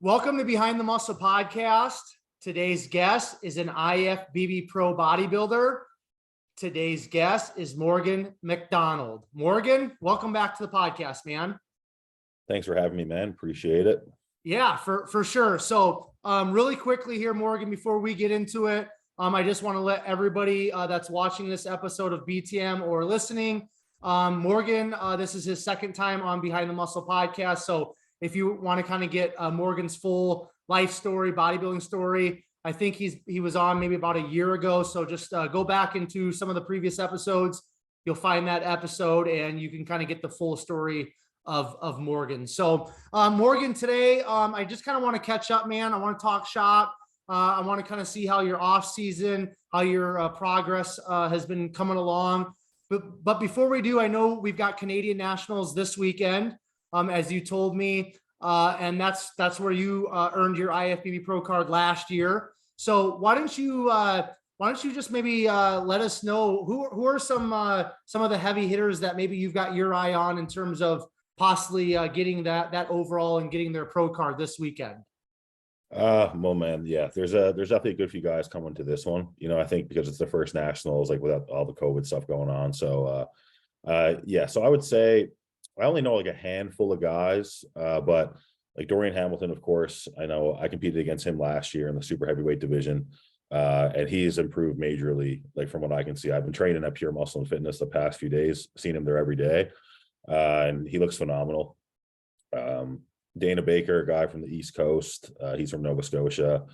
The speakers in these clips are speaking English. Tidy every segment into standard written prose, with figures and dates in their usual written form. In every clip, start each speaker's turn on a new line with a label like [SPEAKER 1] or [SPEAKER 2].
[SPEAKER 1] Welcome to Behind the Muscle podcast. Today's guest is an IFBB pro bodybuilder. Today's guest is Morgan MacDonald. Morgan, welcome back to the podcast, man.
[SPEAKER 2] Thanks for having me, man. Appreciate it.
[SPEAKER 1] Yeah, for sure. So really quickly here, Morgan, before we get into it, I just want to let everybody that's watching this episode of BTM or listening, Morgan, this is his second time on Behind the Muscle podcast. So if you want to kind of get Morgan's full life story, bodybuilding story, I think he was on maybe about a year ago. So just go back into some of the previous episodes. You'll find that episode and you can kind of get the full story of Morgan. So Morgan, today, I just kind of want to catch up, man. I want to talk shop. I want to kind of see how your off season, how your progress has been coming along. But before we do, I know we've got Canadian Nationals this weekend. As you told me, and that's where you earned your IFBB Pro card last year. So why don't you just maybe let us know who are some of the heavy hitters that maybe you've got your eye on in terms of possibly getting that overall and getting their pro card this weekend?
[SPEAKER 2] Well, man, yeah, there's definitely a good few guys coming to this one. I think because it's the first nationals, like without all the COVID stuff going on. So yeah, so I would say I only know like a handful of guys, but like Dorian Hamilton, of course, I know I competed against him last year in the super heavyweight division, and he's improved majorly. Like from what I can see, I've been training at Pure Muscle and Fitness the past few days, seen him there every day, and he looks phenomenal. Dana Baker, a guy from the East Coast, he's from Nova Scotia.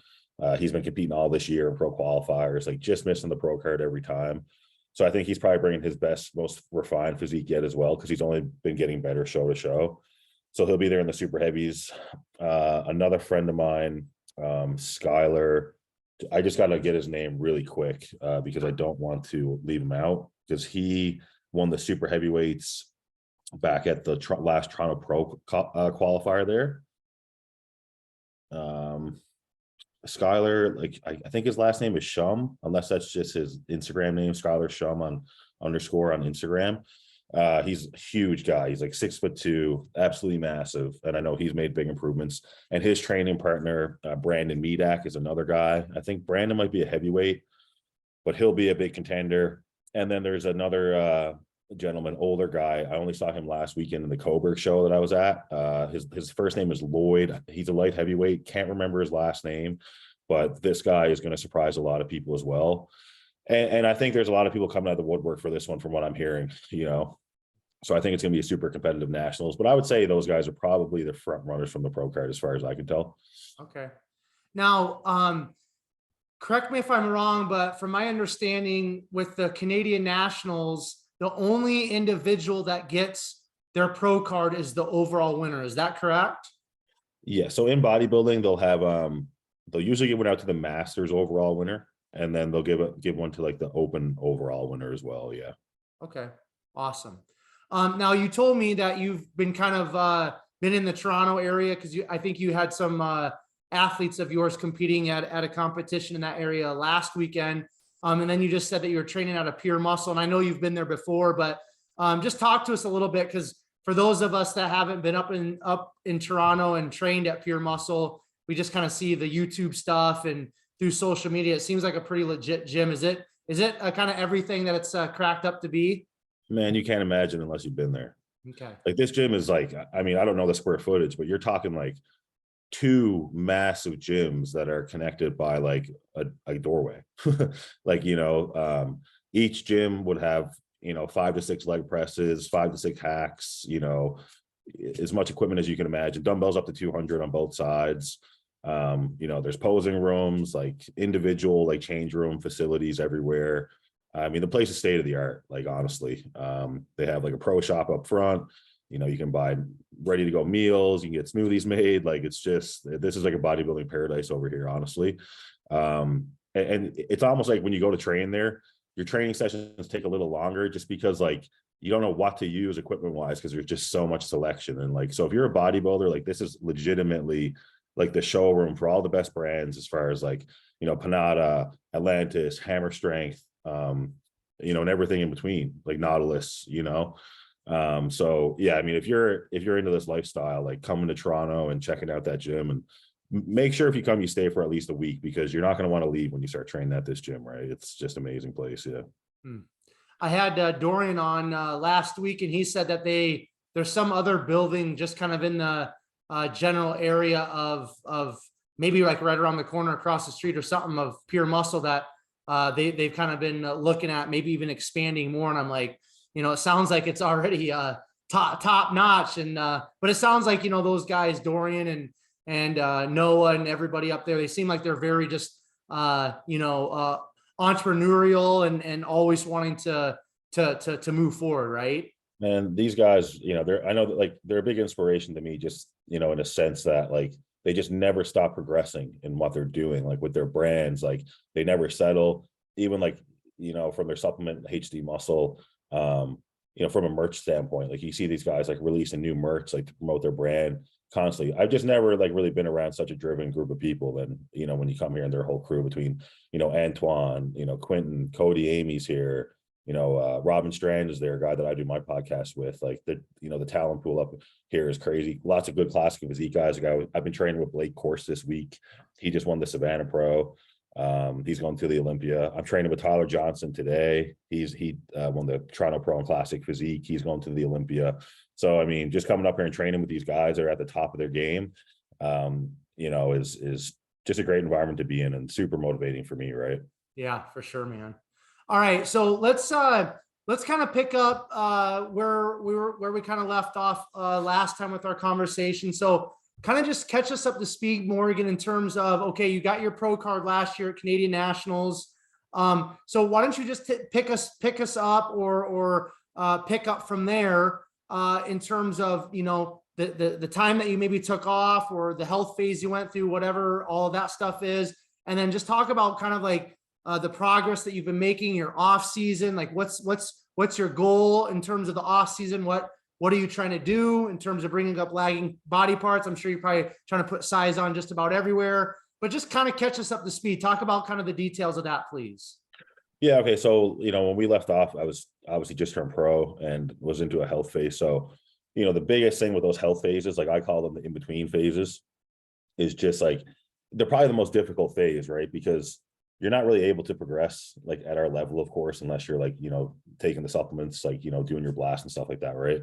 [SPEAKER 2] He's been competing all this year in pro qualifiers, like just missing the pro card every time. So I think he's probably bringing his best, most refined physique yet as well, because he's only been getting better show to show. So he'll be there in the super heavies. Another friend of mine, Skylar, I just got to get his name really quick because I don't want to leave him out, because he won the super heavyweights back at the last Toronto Pro qualifier there. Skylar, like I think his last name is Shum, unless that's just his Instagram name, Skylar Shum on Instagram. He's a huge guy. He's like 6'2", absolutely massive. And I know he's made big improvements. And his training partner, Brandon Medak, is another guy. I think Brandon might be a heavyweight, but he'll be a big contender. And then there's another gentleman, older guy. I only saw him last weekend in the Coburg show that I was at. His first name is Lloyd. He's a light heavyweight. Can't remember his last name, but this guy is going to surprise a lot of people as well. And I think there's a lot of people coming out of the woodwork for this one, from what I'm hearing. So I think it's going to be a super competitive nationals. But I would say those guys are probably the front runners from the pro card, as far as I can tell.
[SPEAKER 1] Okay. Now, correct me if I'm wrong, but from my understanding, with the Canadian Nationals, the only individual that gets their pro card is the overall winner. Is that correct?
[SPEAKER 2] Yeah. So in bodybuilding, they'll usually give one out to the Masters overall winner, and then they'll give one to like the Open overall winner as well. Yeah.
[SPEAKER 1] Okay. Awesome. Now you told me that you've been kind of been in the Toronto area, because I think you had some athletes of yours competing at a competition in that area last weekend. And then you just said that you were training out of Pure Muscle, and I know you've been there before, but just talk to us a little bit, because for those of us that haven't been up in Toronto and trained at Pure Muscle, we just kind of see the YouTube stuff and through social media. It seems like a pretty legit gym. Is it kind of everything that it's cracked up to be?
[SPEAKER 2] Man, you can't imagine unless you've been there.
[SPEAKER 1] Okay.
[SPEAKER 2] Like this gym is like, I mean, I don't know the square footage, but you're talking like two massive gyms that are connected by like a doorway. Like, each gym would have, 5 to 6 leg presses, 5 to 6 hacks, as much equipment as you can imagine, dumbbells up to 200 on both sides. There's posing rooms, like individual, like change room facilities everywhere. I mean, the place is state of the art, like honestly. They have like a pro shop up front. You can buy ready to go meals, you can get smoothies made. Like this is like a bodybuilding paradise over here, honestly. And it's almost like when you go to train there, your training sessions take a little longer, just because like you don't know what to use equipment wise, because there's just so much selection. And like, so if you're a bodybuilder, like this is legitimately like the showroom for all the best brands, as far as like, Panada, Atlantis, Hammer Strength, and everything in between, like Nautilus, So yeah, I mean, if you're into this lifestyle, like coming to Toronto and checking out that gym and make sure if you come, you stay for at least a week, because you're not going to want to leave when you start training at this gym, right? It's just amazing place. Yeah.
[SPEAKER 1] I had Dorian on last week, and he said that there's some other building just kind of in the general area of maybe like right around the corner across the street or something of Pure Muscle that they've kind of been looking at, maybe even expanding more. And I'm like, it sounds like it's already top notch. And but it sounds like, those guys, Dorian and Noah and everybody up there, they seem like they're very just entrepreneurial and always wanting to move forward, right?
[SPEAKER 2] And these guys, I know that like they're a big inspiration to me, just in a sense that like they just never stop progressing in what they're doing, like with their brands. Like they never settle, even like from their supplement HD Muscle, from a merch standpoint. Like you see these guys like releasing new merch, like to promote their brand constantly. I've just never like really been around such a driven group of people. And when you come here and their whole crew between Antoine, Quentin, Cody, Amy's here, Robin Strand is there, a guy that I do my podcast with. Like the talent pool up here is crazy. Lots of good classic physique guys. I've been training with Blake Course this week. He just won the Savannah Pro. He's going to the Olympia. I'm training with Tyler Johnson today. He won the Toronto Pro and Classic Physique. He's going to the Olympia. So, I mean, just coming up here and training with these guys that are at the top of their game, is just a great environment to be in and super motivating for me. Right.
[SPEAKER 1] Yeah, for sure, man. All right. So let's kind of pick up where we kind of left off last time with our conversation. So kind of just catch us up to speed, Morgan, in terms of, okay, you got your pro card last year at Canadian Nationals. So why don't you just pick us up or pick up from there in terms of, the time that you maybe took off or the health phase you went through, whatever all of that stuff is. And then just talk about kind of like the progress that you've been making, your off season. Like what's your goal in terms of the off season? What are you trying to do in terms of bringing up lagging body parts? I'm sure you're probably trying to put size on just about everywhere, but just kind of catch us up to speed. Talk about kind of the details of that, please.
[SPEAKER 2] Yeah. Okay. So, when we left off, I was obviously just turned pro and was into a health phase. So, the biggest thing with those health phases, like I call them the in-between phases, is just like, they're probably the most difficult phase, right? Because you're not really able to progress like at our level, of course, unless you're like, taking the supplements, like, doing your blast and stuff like that. Right.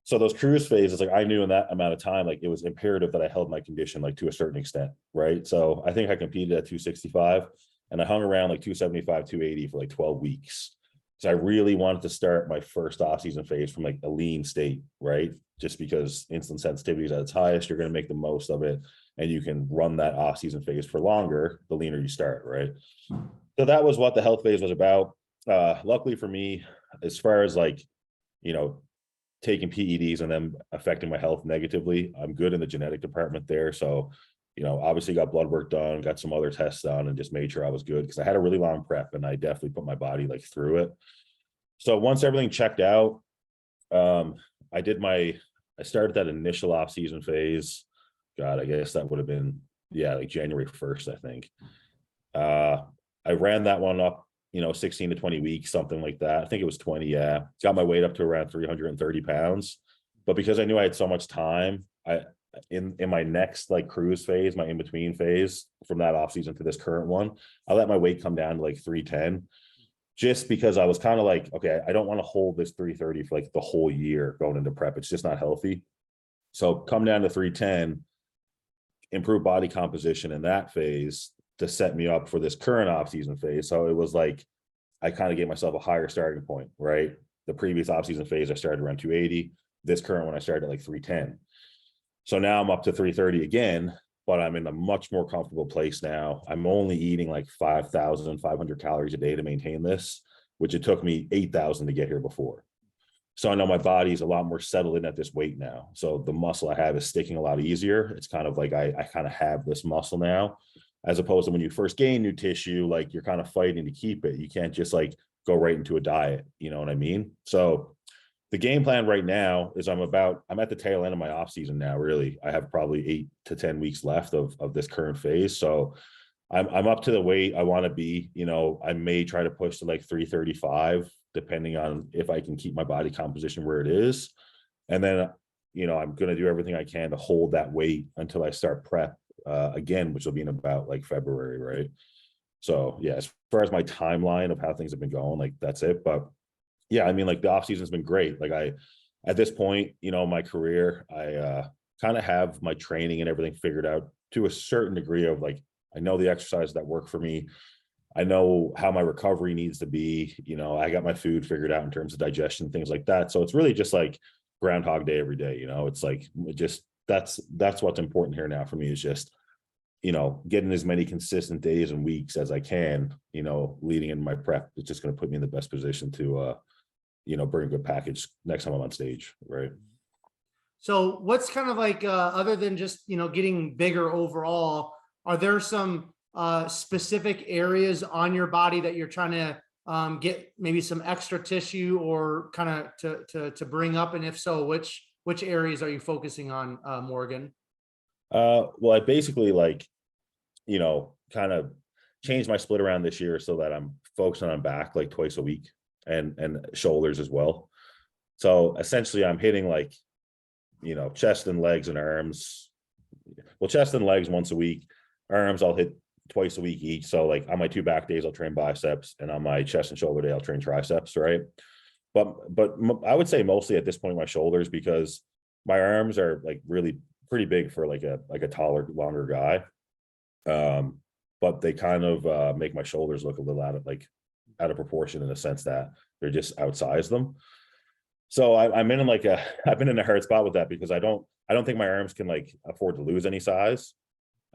[SPEAKER 2] So those cruise phases, like I knew in that amount of time, like it was imperative that I held my condition, like to a certain extent. Right. So I think I competed at 265 and I hung around like 275, 280 for like 12 weeks. So I really wanted to start my first off-season phase from like a lean state, right? Just because insulin sensitivity is at its highest, you're going to make the most of it. And you can run that off-season phase for longer, the leaner you start, right? So that was what the health phase was about. Luckily for me, as far as like, taking PEDs and them affecting my health negatively, I'm good in the genetic department there. So, obviously got blood work done, got some other tests done, and just made sure I was good because I had a really long prep and I definitely put my body like through it. So once everything checked out, I started that initial off-season phase. God, I guess that would have been, like January 1st, I think. I ran that one up, 16 to 20 weeks, something like that. I think it was 20. Yeah. Got my weight up to around 330 pounds. But because I knew I had so much time, in my next like cruise phase, my in-between phase from that off season to this current one, I let my weight come down to like 310, just because I was kind of like, okay, I don't want to hold this 330 for like the whole year going into prep. It's just not healthy. So come down to 310, improve body composition in that phase to set me up for this current off-season phase. So it was like, I kind of gave myself a higher starting point, right? The previous off-season phase, I started around 280. This current one, I started at like 310. So now I'm up to 330 again, but I'm in a much more comfortable place now. I'm only eating like 5,500 calories a day to maintain this, which it took me 8,000 to get here before. So I know my body's a lot more settled in at this weight now. So the muscle I have is sticking a lot easier. It's kind of like I kind of have this muscle now, as opposed to when you first gain new tissue, like you're kind of fighting to keep it. You can't just like go right into a diet. You know what I mean? So the game plan right now is I'm at the tail end of my off season now. Really, I have probably 8 to 10 weeks left of this current phase. So I'm up to the weight I want to be. I may try to push to like 335, depending on if I can keep my body composition where it is. And then, I'm going to do everything I can to hold that weight until I start prep again, which will be in about like February, right? So yeah, as far as my timeline of how things have been going, like that's it. But yeah, I mean, like the off season's been great. Like at this point, my career, I kind of have my training and everything figured out to a certain degree of like, I know the exercises that work for me. I know how my recovery needs to be. I got my food figured out in terms of digestion, things like that. So it's really just like Groundhog Day every day. It's like that's what's important here now for me is just, getting as many consistent days and weeks as I can, leading into my prep. It's just going to put me in the best position to, bring a good package next time I'm on stage. Right.
[SPEAKER 1] So what's kind of like, other than just, getting bigger overall, are there some specific areas on your body that you're trying to get maybe some extra tissue or kind of to bring up? And if so, which areas are you focusing on, Morgan?
[SPEAKER 2] Well, I basically like, kind of changed my split around this year so that I'm focusing on back like twice a week and shoulders as well. So essentially I'm hitting like, chest and legs and arms. Well, chest and legs once a week. Arms I'll hit twice a week each. So like on my 2 back days, I'll train biceps, and on my chest and shoulder day, I'll train triceps, right? But I would say mostly at this point, my shoulders, because my arms are like really pretty big for like a taller, longer guy. But they kind of make my shoulders look a little out of proportion in the sense that they're just outsized them. So I've been in a hard spot with that because I don't think my arms can like afford to lose any size.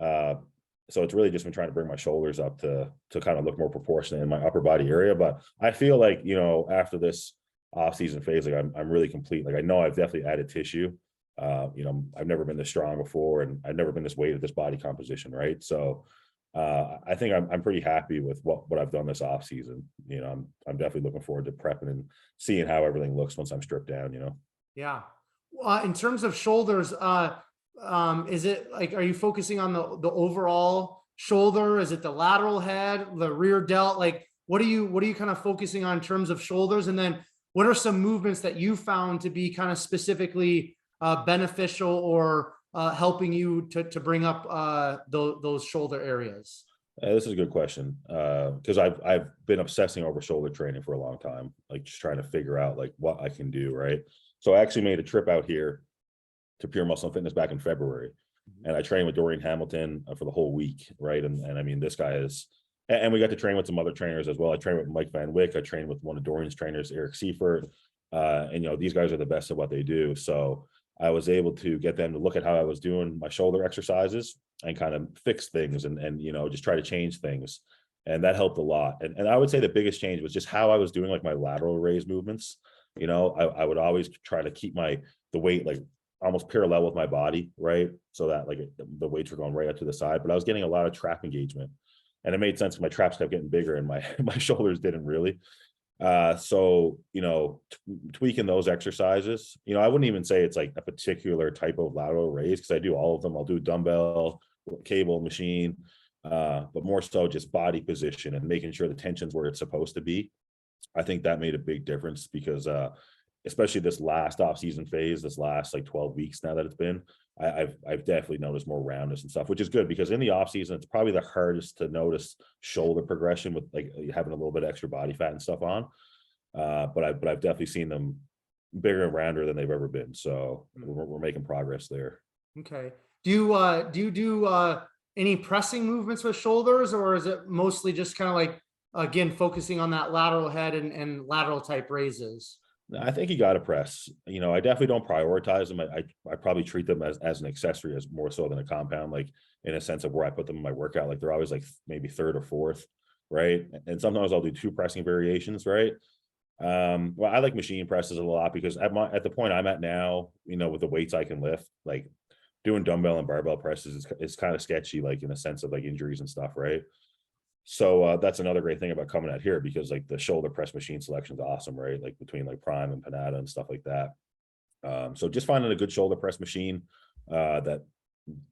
[SPEAKER 2] So it's really just been trying to bring my shoulders up to kind of look more proportionate in my upper body area. But I feel like, after this off-season phase, like I'm really complete. Like I know I've definitely added tissue. I've never been this strong before, and I've never been this weight at this body composition, right? So I think I'm pretty happy with what I've done this off season. I'm definitely looking forward to prepping and seeing how everything looks once I'm stripped down.
[SPEAKER 1] Yeah. In terms of shoulders, is it like, are you focusing on the overall shoulder? Is it the lateral head, the rear delt? Like, what are you kind of focusing on in terms of shoulders? And then what are some movements that you found to be kind of specifically beneficial or helping you to bring up those shoulder areas?
[SPEAKER 2] This is a good question, because I've been obsessing over shoulder training for a long time, like just trying to figure out like what I can do, right? So I actually made a trip out here to Pure Muscle and Fitness back in February, and I trained with Dorian Hamilton for the whole week, right? And I mean, this guy is, and we got to train with some other trainers as well. I trained with Mike Van Wyck. I trained with one of Dorian's trainers, Eric Seifert, and these guys are the best at what they do. So I was able to get them to look at how I was doing my shoulder exercises and kind of fix things and just try to change things. And that helped a lot. And I would say the biggest change was just how I was doing like my lateral raise movements. I would always try to keep the weight like almost parallel with my body, right? So that like the weights were going right up to the side, but I was getting a lot of trap engagement, and it made sense. My traps kept getting bigger and my shoulders didn't really. So tweaking those exercises, I wouldn't even say it's like a particular type of lateral raise, because I do all of them. I'll do dumbbell, cable, machine, but more so just body position and making sure the tension's where it's supposed to be. I think that made a big difference because especially this last off-season phase, this last like 12 weeks now that it's been, I've definitely noticed more roundness and stuff, which is good because in the off season, it's probably the hardest to notice shoulder progression with like having a little bit of extra body fat and stuff on. But I've definitely seen them bigger and rounder than they've ever been. So we're making progress there.
[SPEAKER 1] Okay. Do you do any pressing movements with shoulders, or is it mostly just kind of like, again, focusing on that lateral head and lateral type raises?
[SPEAKER 2] I think you got to press. I definitely don't prioritize them. I probably treat them as an accessory, as more so than a compound, like in a sense of where I put them in my workout. Like they're always like maybe third or fourth, right? And sometimes I'll do 2 pressing variations, right? Well, I like machine presses a lot because at the point I'm at now, with the weights I can lift, like doing dumbbell and barbell presses is kind of sketchy, like in a sense of like injuries and stuff, right? So that's another great thing about coming out here, because like the shoulder press machine selection is awesome, right? Like between like Prime and Panada and stuff like that. So just finding a good shoulder press machine that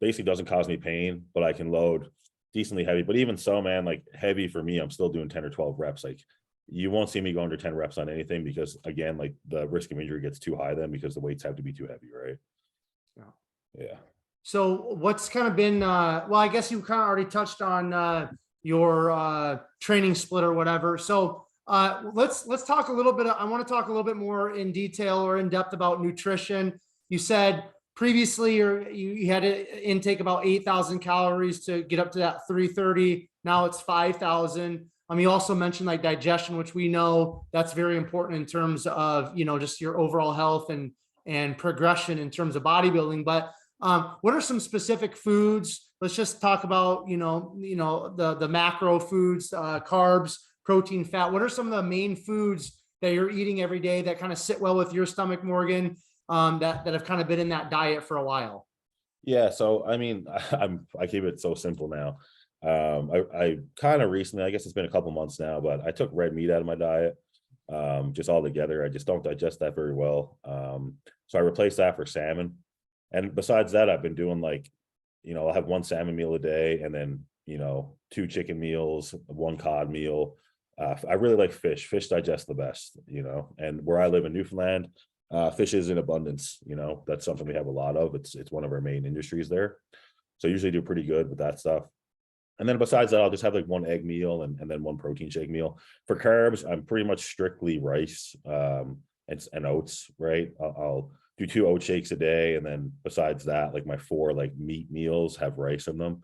[SPEAKER 2] basically doesn't cause me pain, but I can load decently heavy. But even so, man, like heavy for me, I'm still doing 10 or 12 reps. Like you won't see me go under 10 reps on anything because again, like the risk of injury gets too high then because the weights have to be too heavy, right?
[SPEAKER 1] Yeah.
[SPEAKER 2] Yeah.
[SPEAKER 1] So what's kind of been, well, I guess you kind of already touched on your training split or whatever. So let's talk a little bit. I want to talk a little bit more in detail or in depth about nutrition. You said previously you had an intake about 8,000 calories to get up to that 330. Now it's 5,000. You also mentioned like digestion, which we know that's very important in terms of, just your overall health and progression in terms of bodybuilding. But what are some specific foods? Let's just talk about, the macro foods, carbs, protein, fat. What are some of the main foods that you're eating every day that kind of sit well with your stomach, Morgan, that have kind of been in that diet for a while?
[SPEAKER 2] Yeah, so I mean, I keep it so simple now. I kind of recently, I guess it's been a couple months now, but I took red meat out of my diet, just altogether. I just don't digest that very well. So I replaced that for salmon. And besides that, I've been doing like, I'll have one salmon meal a day and then, 2 chicken meals, 1 cod meal. I really like fish. Fish digest the best, and where I live in Newfoundland, fish is in abundance. That's something we have a lot of. It's one of our main industries there. So I usually do pretty good with that stuff. And then besides that, I'll just have like 1 egg meal and then 1 protein shake meal. For carbs, I'm pretty much strictly rice and oats, right? I'll do 2 oat shakes a day. And then besides that, like my 4 like meat meals have rice in them.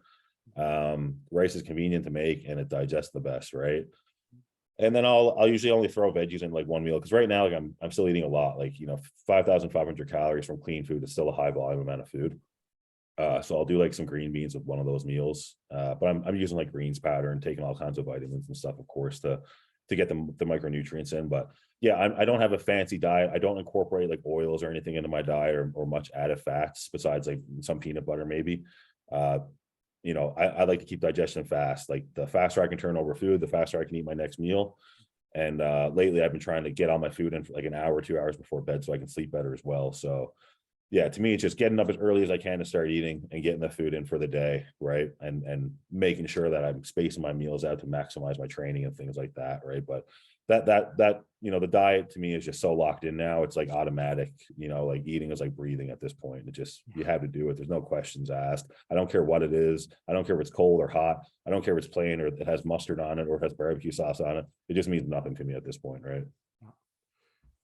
[SPEAKER 2] Rice is convenient to make and it digests the best, right? And then I'll usually only throw veggies in like 1 meal because right now like I'm still eating a lot, like 5,500 calories from clean food is still a high volume amount of food. So I'll do like some green beans with one of those meals. But I'm using like greens powder and taking all kinds of vitamins and stuff, of course, to get the micronutrients in. But yeah, I don't have a fancy diet. I don't incorporate like oils or anything into my diet or much added fats besides like some peanut butter maybe. I like to keep digestion fast. Like the faster I can turn over food, the faster I can eat my next meal. And lately I've been trying to get all my food in for like an hour, 2 hours before bed so I can sleep better as well. So yeah, to me, it's just getting up as early as I can to start eating and getting the food in for the day, right? And making sure that I'm spacing my meals out to maximize my training and things like that, right? But that the diet to me is just so locked in now. It's like automatic, like eating is like breathing at this point. It just, you have to do it. There's no questions asked. I don't care what it is. I don't care if it's cold or hot. I don't care if it's plain or it has mustard on it or it has barbecue sauce on it. It just means nothing to me at this point, right?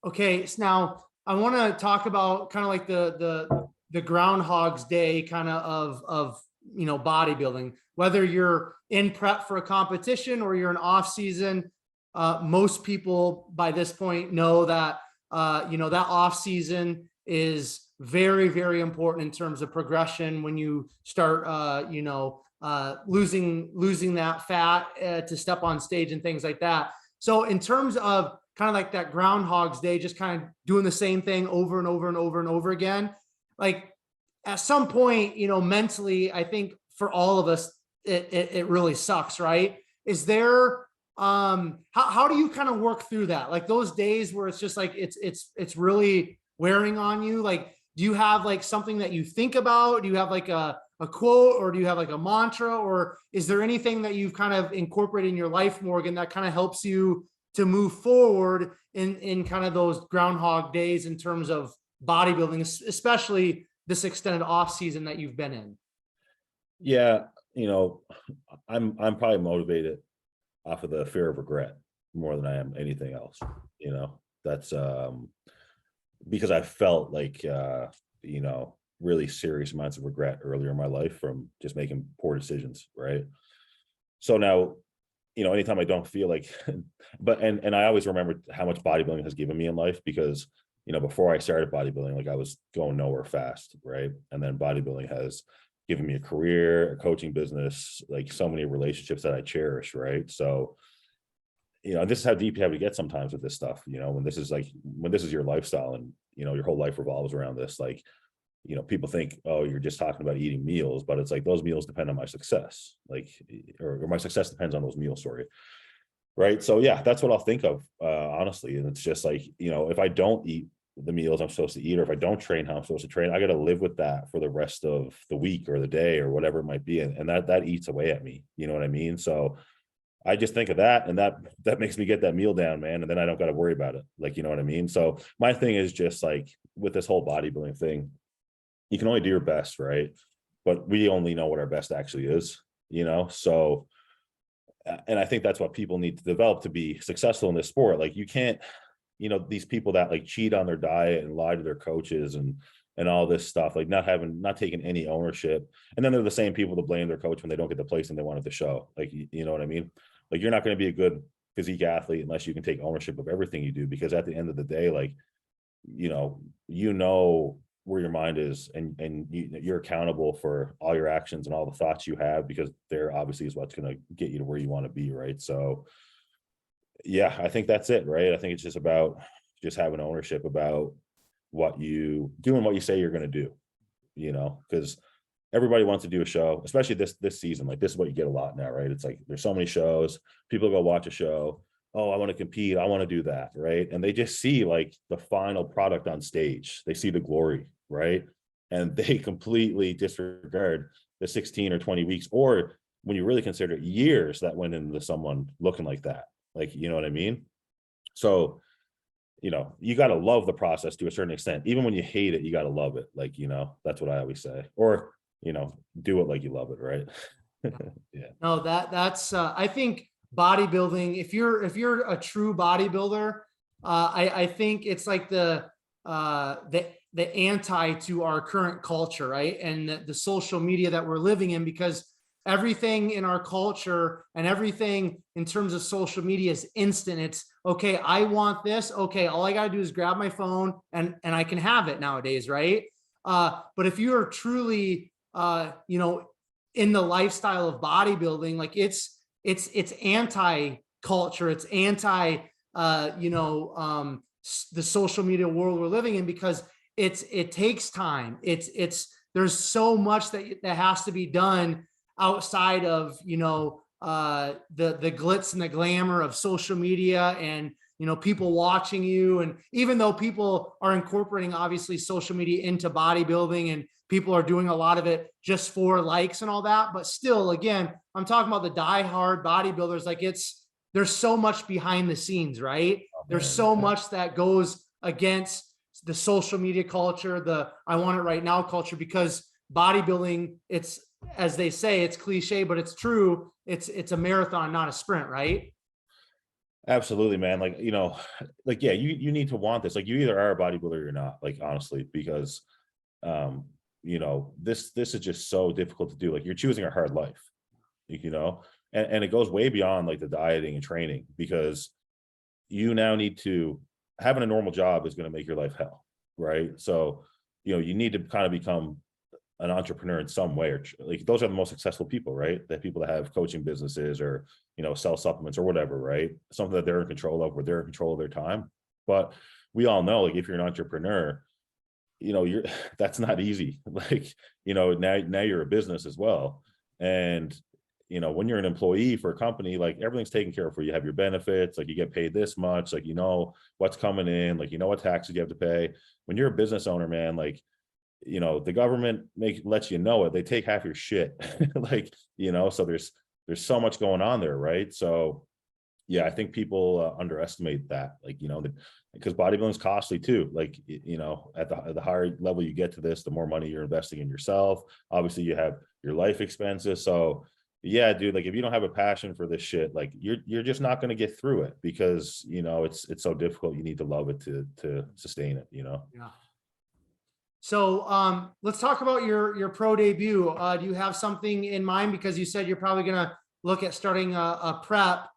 [SPEAKER 1] Okay, so now I want to talk about kind of like the Groundhog's Day kind of bodybuilding. Whether you're in prep for a competition or you're in off season, most people by this point know that that off season is very, very important in terms of progression. When you start losing that fat to step on stage and things like that. So in terms of kind of like that Groundhog's Day, just kind of doing the same thing over and over and over and over again. Like at some point, mentally, I think for all of us, it really sucks, right? Is there, how do you kind of work through that? Like those days where it's just like, it's really wearing on you. Like, do you have like something that you think about? Do you have like a quote, or do you have like a mantra, or is there anything that you've kind of incorporated in your life, Morgan, that kind of helps you to move forward in kind of those Groundhog Days in terms of bodybuilding, especially this extended off season that you've been in?
[SPEAKER 2] Yeah, I'm probably motivated off of the fear of regret more than I am anything else. That's because I felt like really serious amounts of regret earlier in my life from just making poor decisions, right? So now, anytime I don't feel like, and I always remember how much bodybuilding has given me in life because, before I started bodybuilding, like I was going nowhere fast, right? And then bodybuilding has given me a career, a coaching business, like so many relationships that I cherish, right? So, this is how deep you have to get sometimes with this stuff, when this is your lifestyle and, your whole life revolves around this, like, people think, oh, you're just talking about eating meals, but it's like those meals depend on my success, like, or my success depends on those meals, sorry. Right. So yeah, that's what I'll think of, honestly. And it's just like, if I don't eat the meals I'm supposed to eat, or if I don't train how I'm supposed to train, I got to live with that for the rest of the week or the day or whatever it might be. And that eats away at me. You know what I mean? So I just think of that, and that makes me get that meal down, man. And then I don't got to worry about it. Like, you know what I mean? So my thing is just like with this whole bodybuilding thing, you can only do your best, right? but we only know what our best actually is, so, and I think that's what people need to develop to be successful in this sport. Like, you can't, these people that like cheat on their diet and lie to their coaches and all this stuff, like not taking any ownership. And then they're the same people to blame their coach when they don't get the placing they wanted to show. Like, you know what I mean? Like, you're not going to be a good physique athlete unless you can take ownership of everything you do, because at the end of the day, like, where your mind is, and you're accountable for all your actions and all the thoughts you have, because there obviously is what's going to get you to where you want to be. Right. So yeah, I think that's it. Right. I think it's just about just having ownership about what you do and what you say you're going to do, because everybody wants to do a show, especially this season. Like, this is what you get a lot now, right? It's like, there's so many shows, people go watch a show. Oh, I want to compete, I want to do that, right? And they just see like the final product on stage. They see the glory, right? And they completely disregard the 16 or 20 weeks, or when you really consider it, years that went into someone looking like that. Like, you know what I mean? So, you got to love the process to a certain extent. Even when you hate it, you got to love it. Like, that's what I always say. Or, do it like you love it, right? Yeah.
[SPEAKER 1] No, that's I think bodybuilding, if you're a true bodybuilder, I think it's like the anti to our current culture, right? And the social media that we're living in, because everything in our culture and everything in terms of social media is instant. It's okay, I want this. Okay, all I got to do is grab my phone and I can have it nowadays, right? But if you're truly in the lifestyle of bodybuilding, like it's anti-culture, it's anti the social media world we're living in, because it takes time. There's so much that has to be done outside of the glitz and the glamour of social media, and people watching you. And even though people are incorporating obviously social media into bodybuilding, and people are doing a lot of it just for likes and all that, but still, again, I'm talking about the diehard bodybuilders. Like, there's so much behind the scenes, right? There's so much that goes against the social media culture, the I want it right now culture, because bodybuilding, it's, as they say, it's cliche, but it's true. It's a marathon, not a sprint, right?
[SPEAKER 2] Absolutely, man. Like, yeah, you need to want this. Like, you either are a bodybuilder or you're not, like, honestly, because, this is just so difficult to do. Like, you're choosing a hard life, and it goes way beyond like the dieting and training, because you now need to, having a normal job is going to make your life hell. Right. So, you need to kind of become an entrepreneur in some way, or like, those are the most successful people, right? That people that have coaching businesses, or, sell supplements or whatever, right? Something that they're in control of, where they're in control of their time. But we all know, like, if you're an entrepreneur, that's not easy. Like, now you're a business as well. And, when you're an employee for a company, like, everything's taken care of for you. You have your benefits, like, you get paid this much, like, what's coming in, like, what taxes you have to pay. When you're a business owner, man, like, the government lets you know it. They take half your shit. Like, so there's so much going on there. Right. So yeah, I think people underestimate that, like, because bodybuilding is costly too. Like, at the higher level you get to this, the more money you're investing in yourself. Obviously you have your life expenses. So yeah, dude, like, if you don't have a passion for this shit, like, you're just not going to get through it, because, it's so difficult. You need to love it to sustain it,
[SPEAKER 1] Yeah. So let's talk about your pro debut. Do you have something in mind? Because you said you're probably going to look at starting a prep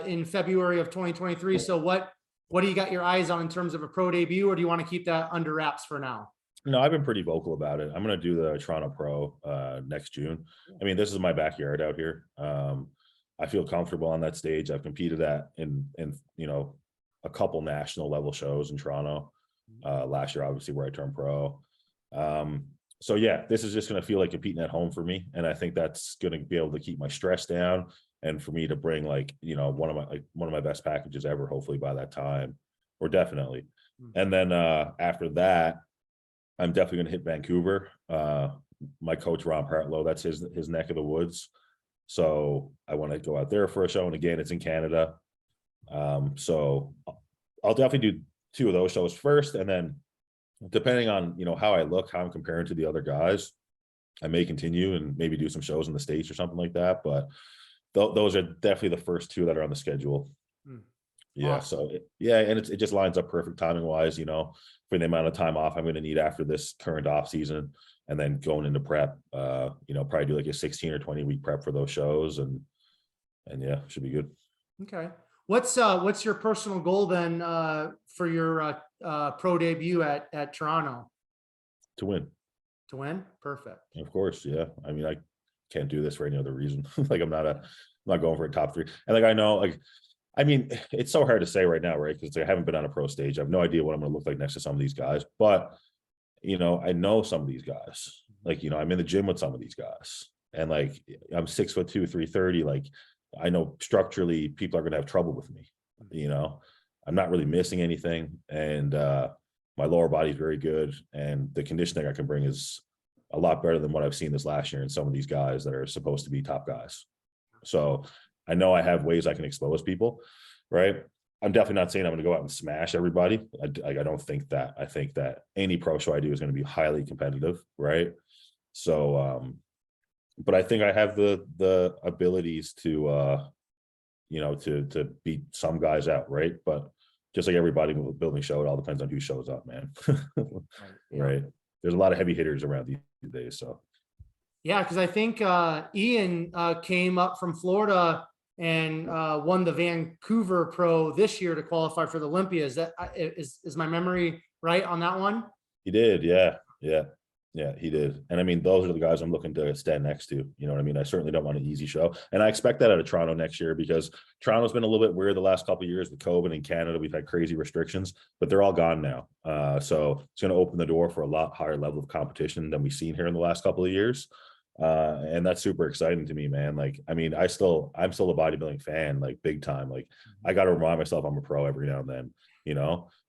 [SPEAKER 1] in February of 2023. So what do you got your eyes on in terms of a pro debut, or do you want to keep that under wraps for now?
[SPEAKER 2] No, I've been pretty vocal about it. I'm going to do the Toronto Pro next June. I mean, this is my backyard out here. I feel comfortable on that stage. I've competed in a couple national level shows in Toronto last year, obviously, where I turned pro. So yeah, this is just going to feel like competing at home for me, and I think that's going to be able to keep my stress down, and for me to bring, like, one of my best packages ever, hopefully by that time, or definitely. And then after that, I'm definitely going to hit Vancouver. My coach, Ron Partlow, that's his neck of the woods. So I want to go out there for a show. And again, it's in Canada. So I'll definitely do 2 of those shows first. And then depending on, how I look, how I'm comparing to the other guys, I may continue and maybe do some shows in the States or something like that. But those are definitely the first two that are on the schedule. Yeah.
[SPEAKER 1] Awesome.
[SPEAKER 2] So yeah, and it just lines up perfect timing wise, for the amount of time off I'm going to need after this current off season, and then going into prep, probably do like a 16 or 20 week prep for those shows, and yeah, should be good.
[SPEAKER 1] Okay. What's your personal goal then for your pro debut at Toronto?
[SPEAKER 2] To win.
[SPEAKER 1] To win? Perfect.
[SPEAKER 2] Of course, yeah. I mean, I can't do this for any other reason. Like I'm not going for a top 3. And like I know, like, I mean, it's so hard to say right now, right? Because I haven't been on a pro stage. I have no idea what I'm going to look like next to some of these guys. But I know some of these guys. Like, I'm in the gym with some of these guys, and like I'm 6'2", 330. Like, I know structurally people are going to have trouble with me. I'm not really missing anything, and my lower body is very good, and the conditioning I can bring is a lot better than what I've seen this last year in some of these guys that are supposed to be top guys. So I know I have ways I can expose people, right? I'm definitely not saying I'm going to go out and smash everybody. I don't think that. I think that any pro show I do is going to be highly competitive, right? So, but I think I have the abilities to, to beat some guys out, right? But just like every bodybuilding show, it all depends on who shows up, man. Right? There's a lot of heavy hitters around these days, so.
[SPEAKER 1] Yeah, because I think Ian came up from Florida and won the Vancouver Pro this year to qualify for the Olympia. Is my memory right on that one?
[SPEAKER 2] He did, yeah, he did. And I mean, those are the guys I'm looking to stand next to. You know what I mean? I certainly don't want an easy show, and I expect that out of Toronto next year, because Toronto's been a little bit weird the last couple of years with COVID in Canada. We've had crazy restrictions, but they're all gone now. So it's going to open the door for a lot higher level of competition than we've seen here in the last couple of years. And that's super exciting to me, man. Like, I mean, I'm still a bodybuilding fan, like big time. Like, I got to remind myself I'm a pro every now and then,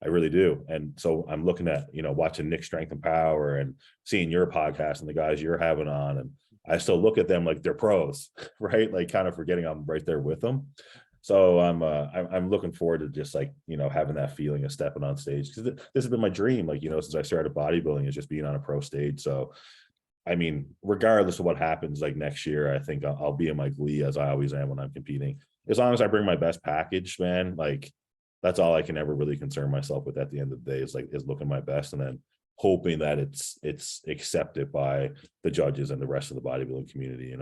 [SPEAKER 2] I really do. And so I'm looking at, watching Nick Strength and Power and seeing your podcast and the guys you're having on. And I still look at them like they're pros, right? Like, kind of forgetting I'm right there with them. So I'm looking forward to just like, having that feeling of stepping on stage, because this has been my dream, like, since I started bodybuilding, is just being on a pro stage. So I mean, regardless of what happens, like next year, I think I'll be in my glee, as I always am when I'm competing. As long as I bring my best package, man, like that's all I can ever really concern myself with at the end of the day, is looking my best, and then hoping that it's accepted by the judges and the rest of the bodybuilding community,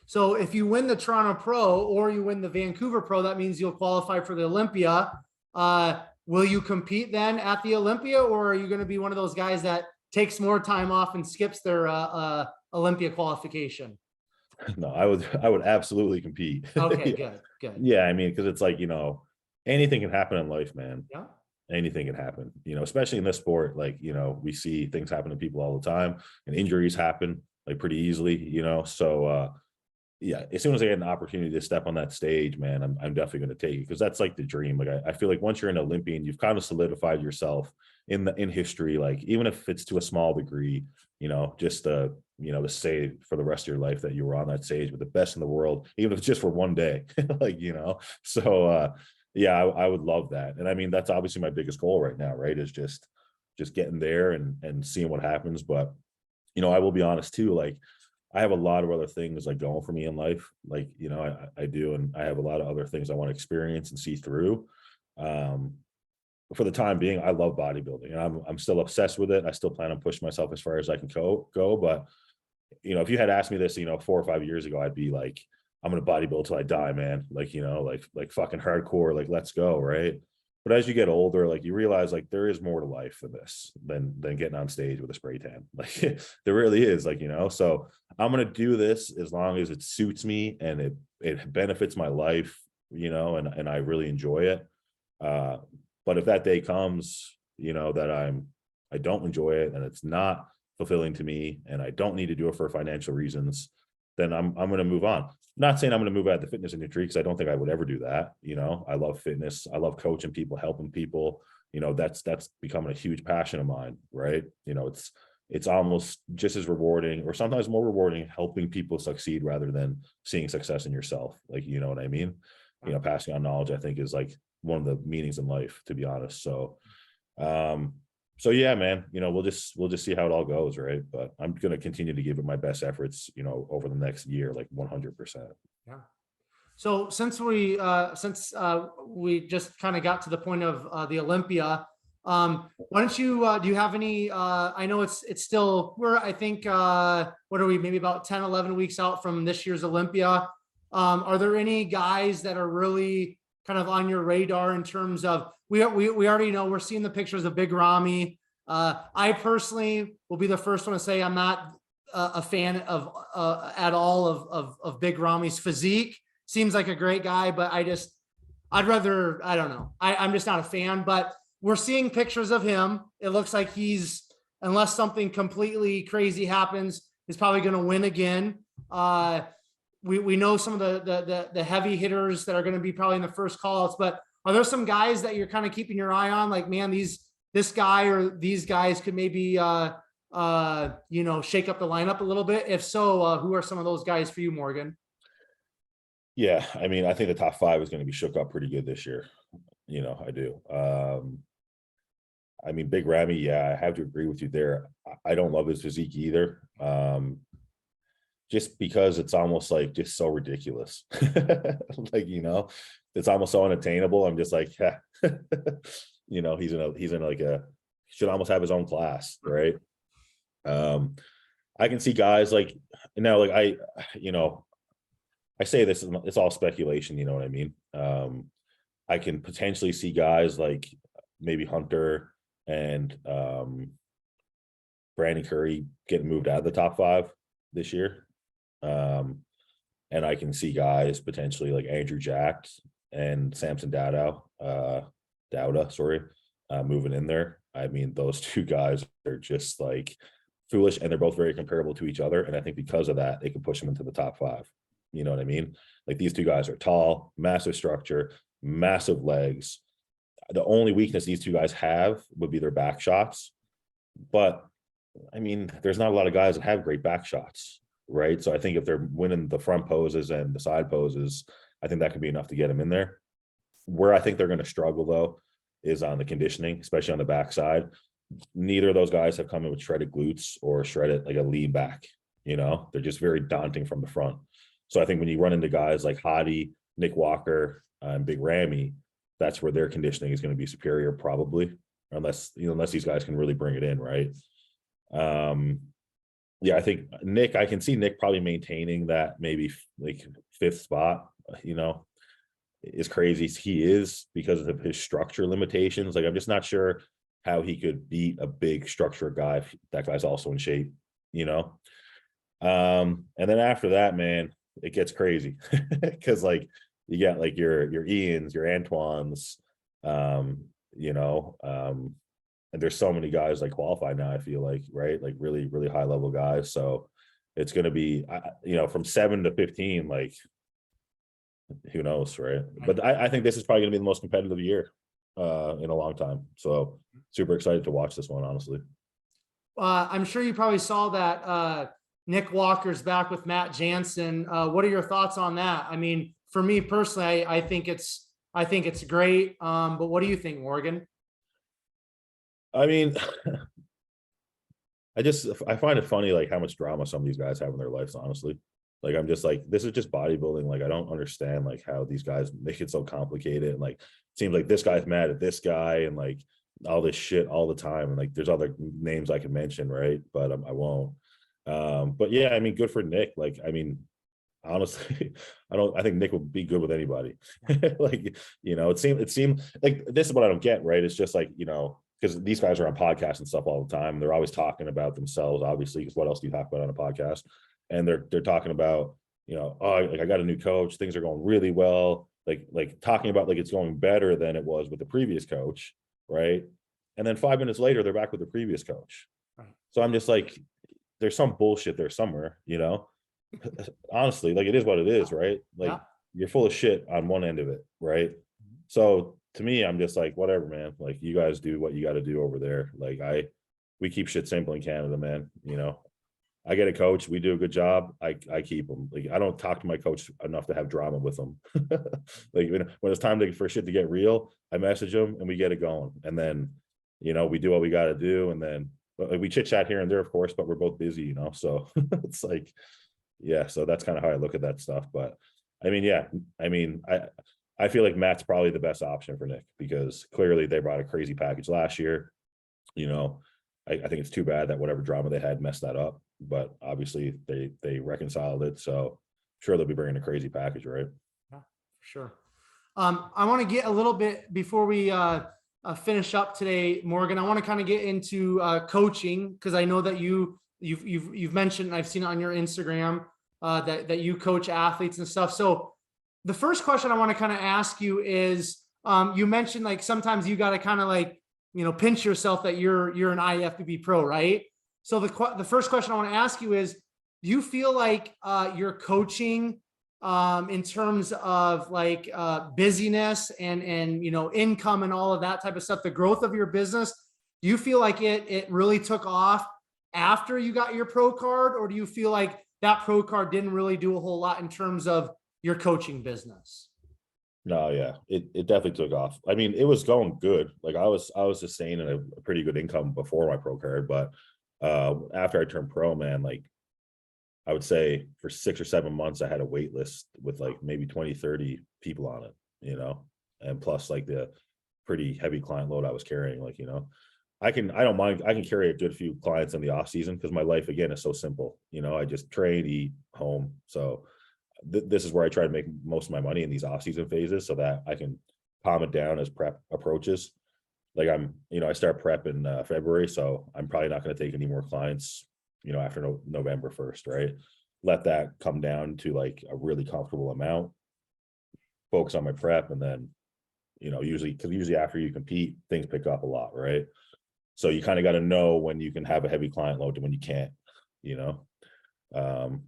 [SPEAKER 1] So if you win the Toronto Pro or you win the Vancouver Pro, that means you'll qualify for the Olympia. Will you compete then at the Olympia, or are you going to be one of those guys that takes more time off and skips their Olympia qualification?
[SPEAKER 2] No, I would absolutely compete.
[SPEAKER 1] Okay,
[SPEAKER 2] Yeah.
[SPEAKER 1] good.
[SPEAKER 2] Yeah, I mean, because it's like, anything can happen in life, man.
[SPEAKER 1] Yeah.
[SPEAKER 2] Anything can happen, especially in this sport. Like, we see things happen to people all the time, and injuries happen like pretty easily, so yeah, as soon as I get an opportunity to step on that stage, man, I'm definitely going to take it, because that's like the dream. Like, I feel like once you're an Olympian, you've kind of solidified yourself in history. Like, even if it's to a small degree, just to say for the rest of your life that you were on that stage with the best in the world, even if it's just for one day, like, so yeah, I would love that. And I mean, that's obviously my biggest goal right now, right? Is just getting there and seeing what happens. But I will be honest too, like, I have a lot of other things like going for me in life. Like, I do. And I have a lot of other things I want to experience and see through. But for the time being, I love bodybuilding, and I'm still obsessed with it. I still plan on pushing myself as far as I can go. But, if you had asked me this, 4 or 5 years ago, I'd be like, I'm going to bodybuild till I die, man. Like, like fucking hardcore, like, let's go. Right. But as you get older, like, you realize like there is more to life than this, than getting on stage with a spray tan. Like, there really is, like, so I'm going to do this as long as it suits me and it benefits my life, and I really enjoy it. But if that day comes, that I don't enjoy it and it's not fulfilling to me and I don't need to do it for financial reasons, then I'm going to move on. Not saying I'm going to move out of the fitness industry, because I don't think I would ever do that. I love fitness. I love coaching people, helping people. That's becoming a huge passion of mine, right? It's almost just as rewarding, or sometimes more rewarding, helping people succeed rather than seeing success in yourself. Like, you know what I mean? Passing on knowledge, I think, is like one of the meanings in life, to be honest. So, So yeah, man, we'll just see how it all goes, right? But I'm gonna continue to give it my best efforts, over the next year, like 100%.
[SPEAKER 1] Yeah. So since we just kind of got to the point of the Olympia, why don't you do you have any I know it's still we're I think what are we, maybe about 10, 11 weeks out from this year's Olympia. Are there any guys that are really kind of on your radar in terms of we already know we're seeing the pictures of Big Ramy. I personally will be the first one to say I'm not a fan of at all of Big Ramy's physique. Seems like a great guy, but I don't know. I'm just not a fan, but we're seeing pictures of him. It looks like unless something completely crazy happens, he's probably going to win again. We know some of the heavy hitters that are going to be probably in the first call-outs, but are there some guys that you're kind of keeping your eye on? Like, man, this guy or these guys could maybe, shake up the lineup a little bit. If so, who are some of those guys for you, Morgan?
[SPEAKER 2] Yeah, I mean, I think the top 5 is going to be shook up pretty good this year. I do. I mean, Big Ramy, yeah, I have to agree with you there. I don't love his physique either. Just because it's almost like just so ridiculous. Like, it's almost so unattainable. I'm just like, yeah. He's in like should almost have his own class, right? I can see guys like now, like I say this, it's all speculation, you know what I mean? I can potentially see guys like maybe Hunter and Brandon Curry getting moved out of the top 5 this year. And I can see guys potentially like Andrew Jack and Samson Dowda, moving in there. I mean, those 2 guys are just like foolish, and they're both very comparable to each other. And I think because of that, they can push them into the top 5. You know what I mean? Like, these 2 guys are tall, massive structure, massive legs. The only weakness these 2 guys have would be their back shots. But I mean, there's not a lot of guys that have great back shots, right? So I think if they're winning the front poses and the side poses, I think that could be enough to get them in there. Where I think they're going to struggle, though, is on the conditioning, especially on the backside. Neither of those guys have come in with shredded glutes or shredded like a lean back. They're just very daunting from the front. So I think when you run into guys like Hottie, Nick Walker, and Big Ramy, that's where their conditioning is going to be superior, probably, unless these guys can really bring it in, right? Yeah, I think I can see Nick probably maintaining that maybe like 5th spot. As crazy as he is because of his structure limitations, like I'm just not sure how he could beat a big structure guy if that guy's also in shape. And then after that, man, it gets crazy because like you got like your Ians, your Antoines, and there's so many guys like qualified now, I feel like, right? Like really, really high level guys. So it's going to be, from 7 to 15, like, who knows, right? But I think this is probably going to be the most competitive year in a long time. So super excited to watch this one, honestly.
[SPEAKER 1] I'm sure you probably saw that Nick Walker's back with Matt Jansen. What are your thoughts on that? I mean, for me personally, I think it's great. But what do you think, Morgan?
[SPEAKER 2] I mean, I find it funny, like, how much drama some of these guys have in their lives, honestly. Like, I'm just like, this is just bodybuilding. Like, I don't understand like how these guys make it so complicated. And like, it seems like this guy's mad at this guy and like all this shit all the time. And like, there's other names I can mention, right? But I won't. But yeah, I mean, good for Nick. Like, I mean, honestly, I think Nick will be good with anybody. Like, it seemed like this is what I don't get, right? It's just like, because these guys are on podcasts and stuff all the time. They're always talking about themselves, obviously, because what else do you talk about on a podcast? And they're talking about, oh, like, I got a new coach, things are going really well, like talking about like it's going better than it was with the previous coach, right? And then 5 minutes later, they're back with the previous coach. Right. So I'm just like, there's some bullshit there somewhere, honestly, like, it is what it is, right? Like, you're full of shit on one end of it, right? So to me, I'm just like, whatever, man. Like, you guys do what you got to do over there. Like, we keep shit simple in Canada, man. I get a coach, we do a good job, I keep them. Like, I don't talk to my coach enough to have drama with them. Like, when it's time for shit to get real, I message them and we get it going. And then we do what we got to do. And then we chit chat here and there, of course, but we're both busy, so it's like, yeah, so that's kind of how I look at that stuff. But I mean, yeah, I feel like Matt's probably the best option for Nick, because clearly they brought a crazy package last year. I think it's too bad that whatever drama they had messed that up, but obviously they reconciled it. So sure, they'll be bringing a crazy package, right?
[SPEAKER 1] Yeah, for sure. I want to get a little bit before we finish up today, Morgan. I want to kind of get into coaching, because I know that you've mentioned, I've seen it on your Instagram, that you coach athletes and stuff. So the first question I want to kind of ask you is, you mentioned like sometimes you got to kind of like, pinch yourself that you're an IFBB pro, right? So the first question I want to ask you is, do you feel like your coaching in terms of like busyness and income and all of that type of stuff, the growth of your business, do you feel like it really took off after you got your pro card, or do you feel like that pro card didn't really do a whole lot in terms of your coaching business?
[SPEAKER 2] No, yeah, it definitely took off. I mean, it was going good. Like I was sustaining a pretty good income before my pro card, but after I turned pro, man, like I would say for 6 or 7 months, I had a wait list with like maybe 20, 30 people on it, and plus like the pretty heavy client load I was carrying. Like, I don't mind. I can carry a good few clients in the off season, because my life again is so simple. I just train, eat, home. So this is where I try to make most of my money in these off season phases, so that I can calm it down as prep approaches. Like I start prep in February, so I'm probably not going to take any more clients, after November 1st, right? Let that come down to like a really comfortable amount, focus on my prep, and then, usually after you compete, things pick up a lot, right? So you kind of got to know when you can have a heavy client load and when you can't,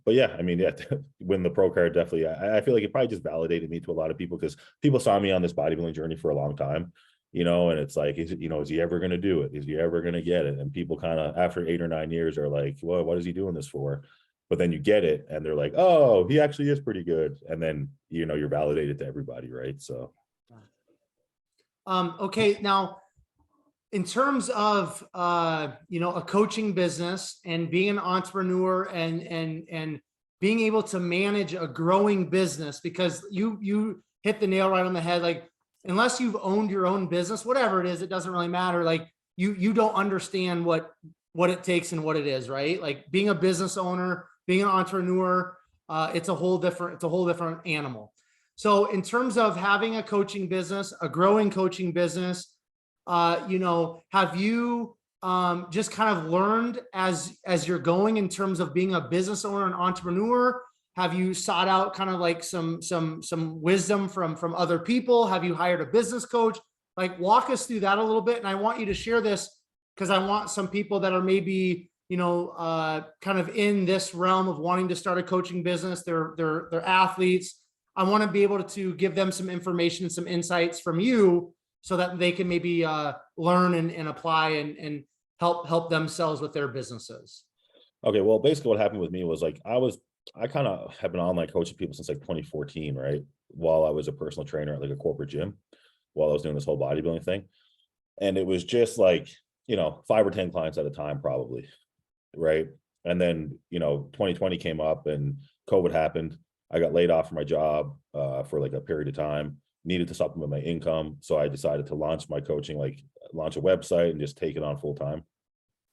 [SPEAKER 2] but yeah, I mean, yeah, win the pro card, definitely. I feel like it probably just validated me to a lot of people, because people saw me on this bodybuilding journey for a long time, and it's like, is he ever going to do it? Is he ever going to get it? And people kind of after 8 or 9 years are like, well, what is he doing this for? But then you get it and they're like, oh, he actually is pretty good. And then, you're validated to everybody, right? So
[SPEAKER 1] okay, now in terms of a coaching business and being an entrepreneur and being able to manage a growing business, because you hit the nail right on the head. Like, unless you've owned your own business, whatever it is, it doesn't really matter. Like you don't understand what it takes and what it is, right? Like being a business owner, being an entrepreneur, it's a whole different animal. So in terms of having a coaching business, a growing coaching business, have you just kind of learned as you're going in terms of being a business owner and entrepreneur? Have you sought out kind of like some wisdom from other people? Have you hired a business coach? Like, walk us through that a little bit. And I want you to share this, because I want some people that are maybe, kind of in this realm of wanting to start a coaching business. They're athletes. I want to be able to give them some information, some insights from you, so that they can maybe learn and apply and help themselves with their businesses.
[SPEAKER 2] Okay, well, basically what happened with me was like I kind of have been online coaching people since like 2014, right? While I was a personal trainer at like a corporate gym, while I was doing this whole bodybuilding thing. And it was just like, 5 or 10 clients at a time, probably, right? And then, 2020 came up and COVID happened. I got laid off from my job for like a period of time, needed to supplement my income. So I decided to launch my coaching, like launch a website and just take it on full time.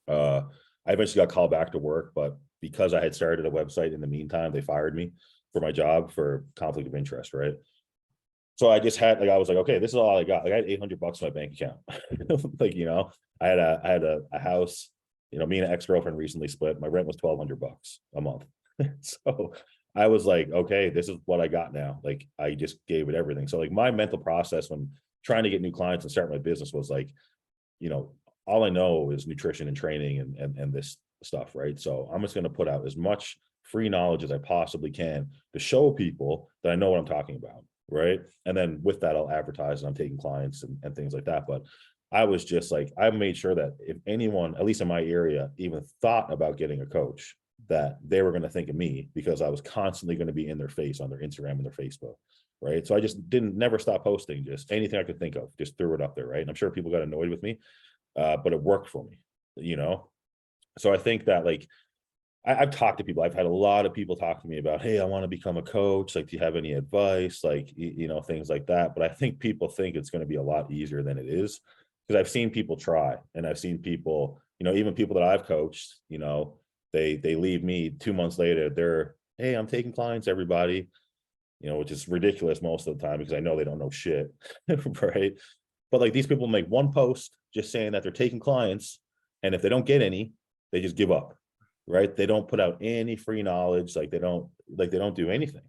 [SPEAKER 2] I eventually got called back to work, but because I had started a website in the meantime, they fired me for my job for conflict of interest, right? So I just had I was like, okay, this is all I got. Like I had $800 in my bank account. Like, I had a house, me and an ex-girlfriend recently split. My rent was $1,200 a month. So I was like, okay, this is what I got now. Like I just gave it everything. So like my mental process when trying to get new clients and start my business was like, all I know is nutrition and training and this stuff, right? So I'm just going to put out as much free knowledge as I possibly can to show people that I know what I'm talking about, right? And then with that, I'll advertise and I'm taking clients and things like that. But I was just like, I made sure that if anyone, at least in my area, even thought about getting a coach, that they were going to think of me, because I was constantly going to be in their face on their Instagram and their Facebook, right? So I just never stop posting, just anything I could think of, just threw it up there, right? And I'm sure people got annoyed with me, but it worked for me, So I think that like I've talked to people. I've had a lot of people talk to me about, hey, I want to become a coach. Like, do you have any advice? Like, things like that. But I think people think it's going to be a lot easier than it is, because I've seen people try, and I've seen people, even people that I've coached, they leave me 2 months later. They're, hey, I'm taking clients, everybody, which is ridiculous most of the time because I know they don't know shit, right? But like these people make one post just saying that they're taking clients, and if they don't get any, they just give up. Right? They don't put out any free knowledge. Like they don't do anything,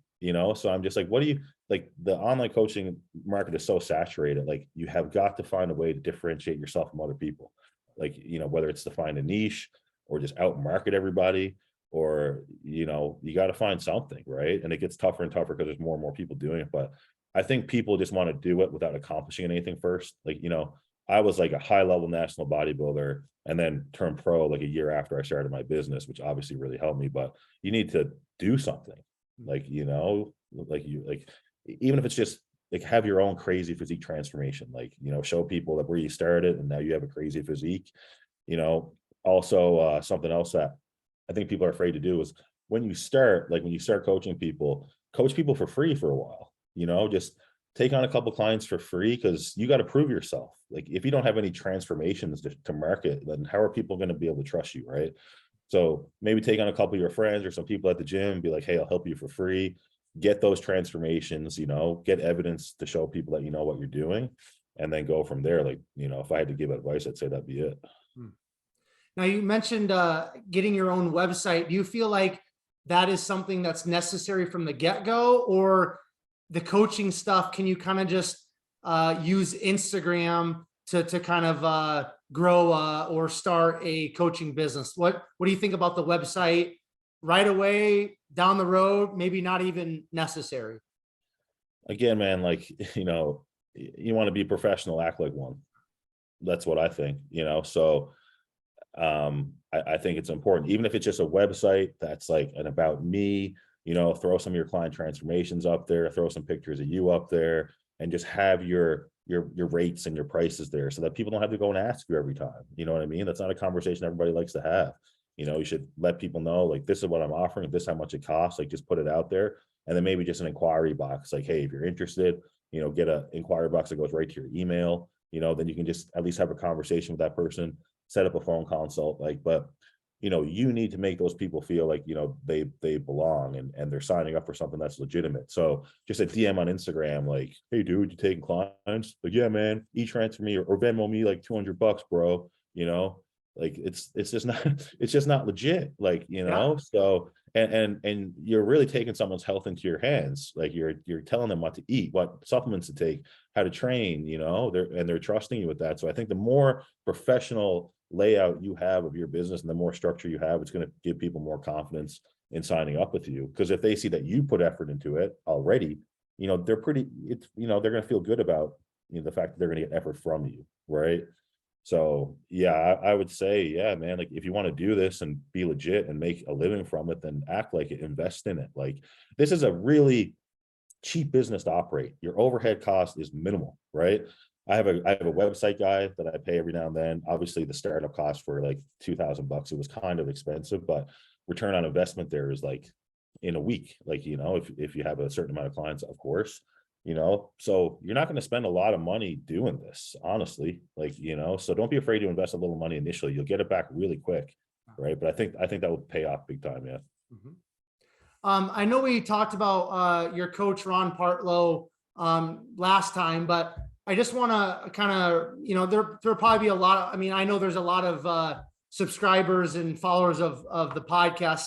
[SPEAKER 2] So I'm just like, what do you like? The online coaching market is so saturated. Like you have got to find a way to differentiate yourself from other people. Like, whether it's to find a niche or just out market everybody, or, you got to find something, right? And it gets tougher and tougher because there's more and more people doing it. But I think people just want to do it without accomplishing anything first. Like, I was like a high level national bodybuilder and then turned pro like a year after I started my business, which obviously really helped me. But you need to do something, like, even if it's just like have your own crazy physique transformation, like, show people that where you started and now you have a crazy physique. Also something else that I think people are afraid to do is when you start coaching people, coach people for free for a while, just take on a couple clients for free, because you got to prove yourself. Like if you don't have any transformations to market, then how are people going to be able to trust you, right? So maybe take on a couple of your friends or some people at the gym and be like, hey, I'll help you for free. Get those transformations, get evidence to show people that you know what you're doing, and then go from there. Like, if I had to give advice, I'd say that'd be it.
[SPEAKER 1] Now you mentioned getting your own website. Do you feel like that is something that's necessary from the get-go, or the coaching stuff, can you kind of just use Instagram to kind of grow or start a coaching business? What do you think about the website right away, down the road, maybe not even necessary?
[SPEAKER 2] Again, man, like, you want to be professional, act like one. That's what I think, so I think it's important, even if it's just a website that's like an about me, throw some of your client transformations up there, throw some pictures of you up there, and just have your rates and your prices there so that people don't have to go and ask you every time. You know what I mean? That's not a conversation everybody likes to have. You should let people know, like, this is what I'm offering, this is how much it costs, like just put it out there. And then maybe just an inquiry box, like, hey, if you're interested, get an inquiry box that goes right to your email, then you can just at least have a conversation with that person, set up a phone consult, like, but you need to make those people feel like, they belong and they're signing up for something that's legitimate. So just a DM on Instagram, like, hey dude, you taking clients? Like, yeah, man, e-transfer me or Venmo me like $200, bro. Like it's just not legit. Like,
[SPEAKER 1] Yeah.
[SPEAKER 2] so, and you're really taking someone's health into your hands. Like you're telling them what to eat, what supplements to take, how to train, they're trusting you with that. So I think the more professional layout you have of your business and the more structure you have, it's going to give people more confidence in signing up with you. Because if they see that you put effort into it already, they're they're going to feel good about the fact that they're going to get effort from you, right? So yeah, I would say, yeah, man, like if you want to do this and be legit and make a living from it, then act like it, invest in it. Like this is a really cheap business to operate. Your overhead cost is minimal, right? I have a website guy that I pay every now and then. Obviously the startup cost for like $2,000, it was kind of expensive, but return on investment there is like in a week, like, if you have a certain amount of clients, of course, so you're not going to spend a lot of money doing this, honestly, like, so don't be afraid to invest a little money initially. You'll get it back really quick, right? But I think that will pay off big time. Yeah.
[SPEAKER 1] Mm-hmm. I know we talked about your coach, Ron Partlow, last time, but I just want to kind of, there'll probably be a lot of, I know there's a lot of subscribers and followers of the podcast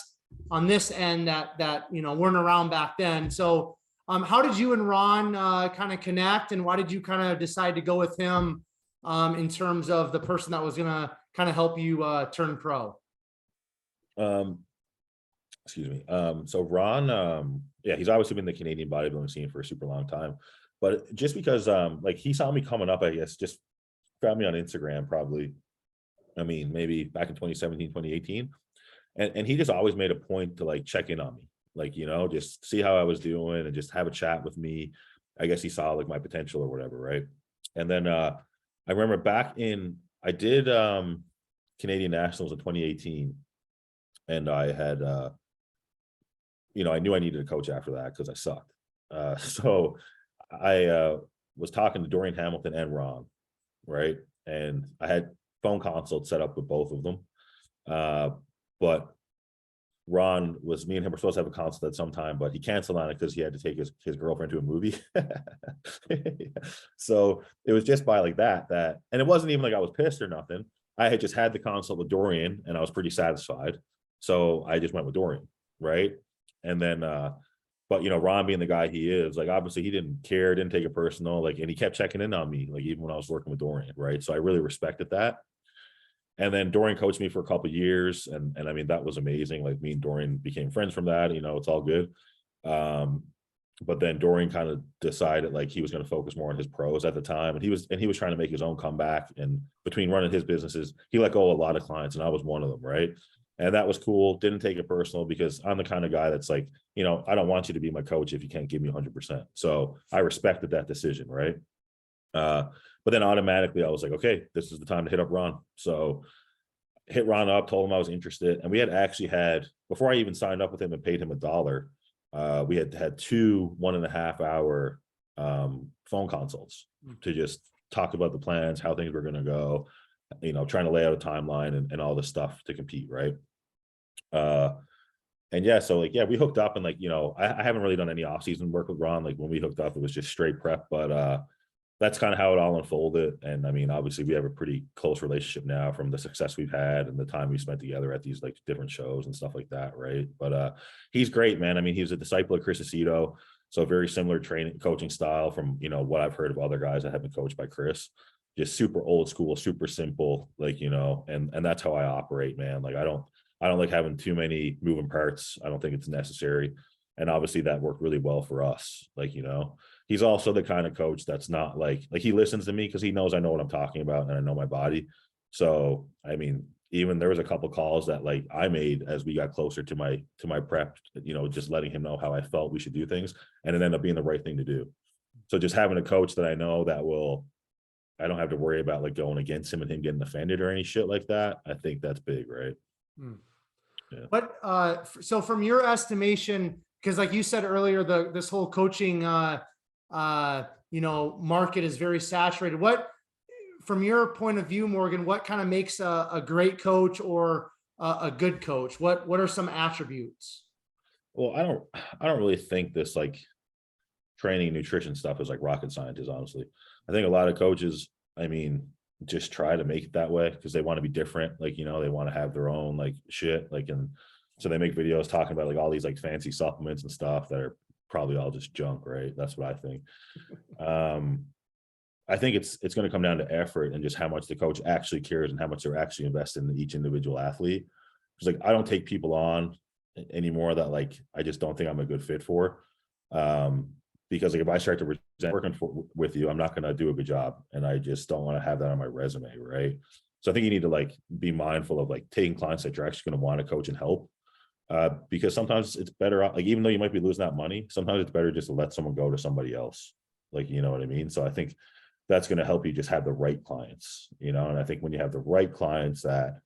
[SPEAKER 1] on this end that weren't around back then. So how did you and Ron kind of connect, and why did you kind of decide to go with him in terms of the person that was going to kind of help you turn pro?
[SPEAKER 2] Excuse me. So Ron, yeah, he's obviously been in the Canadian bodybuilding scene for a super long time, but just because, like he saw me coming up, I guess, just found me on Instagram, probably, maybe back in 2017, 2018. And he just always made a point to like check in on me, like, just see how I was doing and just have a chat with me. I guess he saw like my potential or whatever. Right. And then, I remember back in I did Canadian Nationals in 2018, and I had I knew I needed a coach after that because I sucked. So I was talking to Dorian Hamilton and Ron, right? And I had phone consults set up with both of them. But Ron me and him were supposed to have a consult at some time, but he canceled on it because he had to take his girlfriend to a movie. So it was just by like that, and it wasn't even like I was pissed or nothing. I had just had the consult with Dorian and I was pretty satisfied. So I just went with Dorian, right? And then but Ron being the guy he is, like obviously he didn't care, didn't take it personal, like, and he kept checking in on me, like even when I was working with Dorian, right? So I really respected that. And then Dorian coached me for a couple of years, and I mean that was amazing. Like me and Dorian became friends from that. It's all good. But then Dorian kind of decided like he was going to focus more on his pros at the time, and he was trying to make his own comeback. And between running his businesses, he let go of a lot of clients, and I was one of them, right? And that was cool. Didn't take it personal because I'm the kind of guy that's like, I don't want you to be my coach if you can't give me 100%. So I respected that decision, right? But then automatically I was like, okay, this is the time to hit up Ron. So hit Ron up, told him I was interested. And we had actually before I even signed up with him and paid him $1, we had 2 1.5 hour phone consults to just talk about the plans, how things were going to go, trying to lay out a timeline and all this stuff to compete. Right. And yeah, so like, yeah, we hooked up, and like, I haven't really done any off-season work with Ron. Like when we hooked up, it was just straight prep, but that's kind of how it all unfolded. And I mean, obviously we have a pretty close relationship now from the success we've had and the time we spent together at these like different shows and stuff like that. Right. But he's great, man. I mean, he was a disciple of Chris Aceto, so very similar coaching style from, what I've heard of other guys that have been coached by Chris. Just super old school, super simple, like, and that's how I operate, man. Like, I don't like having too many moving parts. I don't think it's necessary. And obviously that worked really well for us. Like, he's also the kind of coach that's not like he listens to me because he knows I know what I'm talking about and I know my body. So, I mean, even there was a couple calls that like I made as we got closer to my prep, just letting him know how I felt we should do things, and it ended up being the right thing to do. So just having a coach that I know that I don't have to worry about like going against him and him getting offended or any shit like that. I think that's big, right?
[SPEAKER 1] Yeah. But so from your estimation, because like you said earlier, this whole coaching market is very saturated. What, from your point of view, Morgan, what kind of makes a great coach or a good coach? What are some attributes?
[SPEAKER 2] Well, I don't really think this like training nutrition stuff is like rocket science, honestly. I think a lot of coaches, I mean, just try to make it that way because they want to be different. Like, they want to have their own like shit. Like, and so they make videos talking about like all these like fancy supplements and stuff that are probably all just junk, right? That's what I think. I think it's going to come down to effort and just how much the coach actually cares and how much they're actually invested in each individual athlete. It's like, I don't take people on anymore that like, I just don't think I'm a good fit for. Because like if I start to resent working with you, I'm not going to do a good job. And I just don't want to have that on my resume. Right. So I think you need to like be mindful of like taking clients that you're actually going to want to coach and help. Because sometimes it's better, like, even though you might be losing that money, sometimes it's better just to let someone go to somebody else. Like, you know what I mean? So I think that's going to help you just have the right clients, and I think when you have the right clients that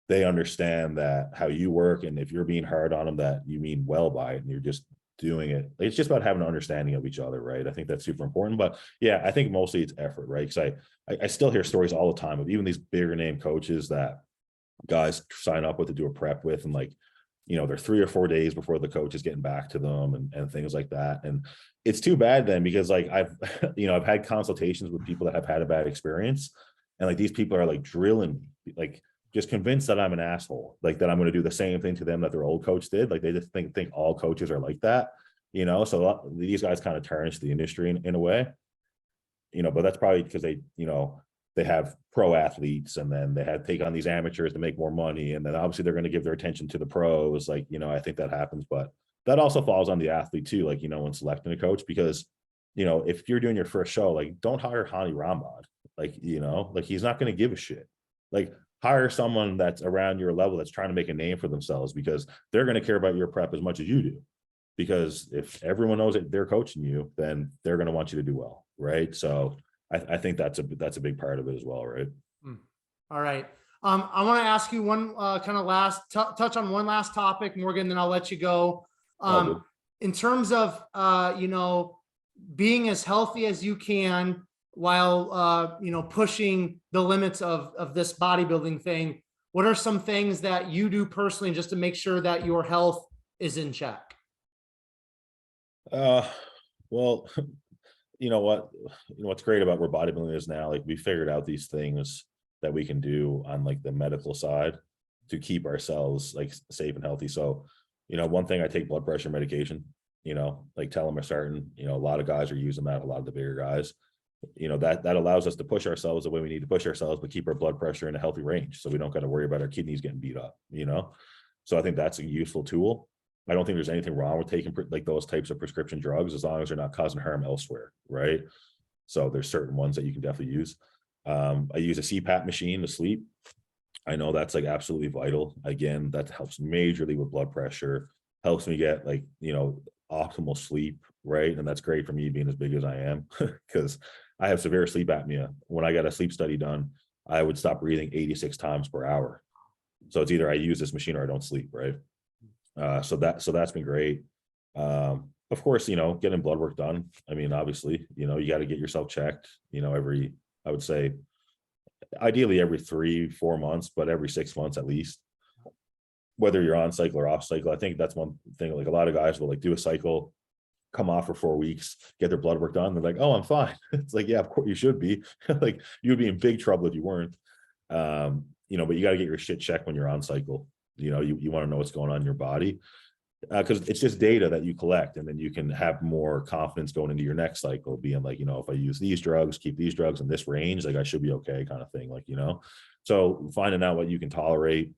[SPEAKER 2] they understand that how you work, and if you're being hard on them, that you mean well by it and you're just doing it. It's just about having an understanding of each other, right? I think that's super important. But yeah, I think mostly it's effort, right? Because I still hear stories all the time of even these bigger name coaches that guys sign up with to do a prep with, and like, they're 3 or 4 days before the coach is getting back to them and things like that. And it's too bad then, because like I've had consultations with people that have had a bad experience, and like these people are like drilling me, like just convinced that I'm an asshole, like that I'm going to do the same thing to them that their old coach did. Like they just think all coaches are like that, so these guys kind of tarnish the industry in a way, but that's probably because they have pro athletes, and then they have take on these amateurs to make more money. And then obviously they're going to give their attention to the pros. Like, I think that happens, but that also falls on the athlete too. Like, when selecting a coach, because, if you're doing your first show, like don't hire Hani Rambod, like, like he's not going to give a shit. Like hire someone that's around your level, that's trying to make a name for themselves, because they're going to care about your prep as much as you do. Because if everyone knows that they're coaching you, then they're going to want you to do well. Right. So I think that's a big part of it as well, right?
[SPEAKER 1] All right. I want to ask you one kind of touch on one last topic, Morgan, then I'll let you go.
[SPEAKER 2] All good.
[SPEAKER 1] In terms of, being as healthy as you can while, pushing the limits of this bodybuilding thing, what are some things that you do personally just to make sure that your health is in check?
[SPEAKER 2] Well, what's great about where bodybuilding is now, like we figured out these things that we can do on like the medical side to keep ourselves like safe and healthy. So, one thing, I take blood pressure medication, like telmisartan, a lot of guys are using that, a lot of the bigger guys, that allows us to push ourselves the way we need to push ourselves, but keep our blood pressure in a healthy range. So we don't got to worry about our kidneys getting beat up, So I think that's a useful tool. I don't think there's anything wrong with taking like those types of prescription drugs as long as they're not causing harm elsewhere, right? So there's certain ones that you can definitely use. I use a CPAP machine to sleep. I know that's like absolutely vital. Again, that helps majorly with blood pressure, helps me get like, optimal sleep, right? And that's great for me being as big as I am because I have severe sleep apnea. When I got a sleep study done, I would stop breathing 86 times per hour. So it's either I use this machine or I don't sleep, right? So that's been great. Of course, getting blood work done. I mean, obviously, you got to get yourself checked, I would say ideally every 3-4 months, but every 6 months at least, whether you're on cycle or off cycle. I think that's one thing. Like a lot of guys will like do a cycle, come off for 4 weeks, get their blood work done. They're like, oh, I'm fine. It's like, yeah, of course you should be. Like you'd be in big trouble if you weren't. But you got to get your shit checked when you're on cycle. You want to know what's going on in your body. Because it's just data that you collect, and then you can have more confidence going into your next cycle, being like, if I use these drugs, keep these drugs in this range, like I should be okay, kind of thing. Like, so finding out what you can tolerate,